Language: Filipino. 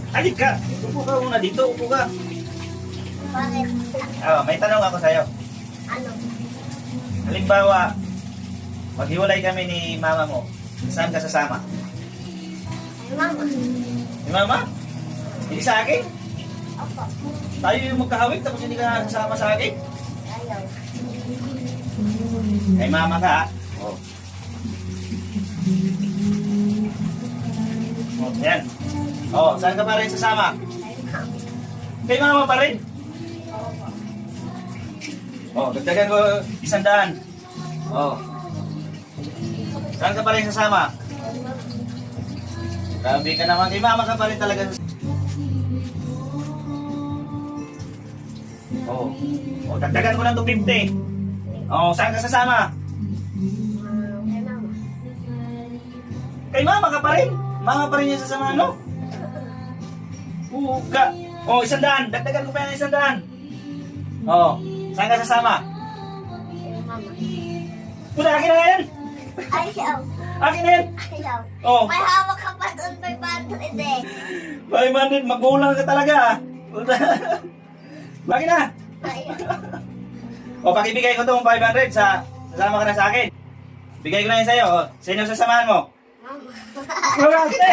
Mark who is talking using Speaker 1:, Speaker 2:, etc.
Speaker 1: Halika ka. Upo ka muna dito. Upo ka.
Speaker 2: Bakit?
Speaker 1: Oh, may tanong ako sa'yo.
Speaker 2: Ano?
Speaker 1: Halimbawa, maghiwalay kami ni mama mo. Saan ka sasama?
Speaker 2: Ay, mama.
Speaker 1: Ni mama? Hindi sa akin?
Speaker 2: Opo.
Speaker 1: Tayo yung magkahawig tapos hindi ka sasama sa akin?
Speaker 2: Ayaw.
Speaker 1: Kay mama ka, ha? Oh. Oh, yan. Oh, saan ka pa rin sasama?
Speaker 2: Ay, mama.
Speaker 1: Kay mama pa rin.
Speaker 2: Opo.
Speaker 1: Oh, dagdagan ko 100. Oh. Saan ka pa rin sasama?
Speaker 2: Ay, mama.
Speaker 1: Grabe ka naman. Kay mama ka pa rin talaga. Oh. Oh, dagdagan ko lang to 50. Oh, saan ka sasama?
Speaker 2: Kay mama.
Speaker 1: Kay mama ka pa rin. Mama pa rin yung sasama, no? Oo ka. Oh, 100. Dagdagan ko pa yan 100. Oh, saan ka sasama?
Speaker 2: Kay mama.
Speaker 1: Wala, akin na yan.
Speaker 2: Ayaw.
Speaker 1: Akin na yan.
Speaker 2: Ayaw.
Speaker 1: Oh,
Speaker 2: May hawak ka pa doon 500 eh.
Speaker 1: 500. Magulang ka talaga, ah. Bakit na?
Speaker 2: Ayaw.
Speaker 1: O, pakibigay ko itong 500 sasama ka na sa akin. Bigay ko na yun sa'yo. O, sino sasamahan mo?
Speaker 2: Mama.
Speaker 1: Wala, akin na.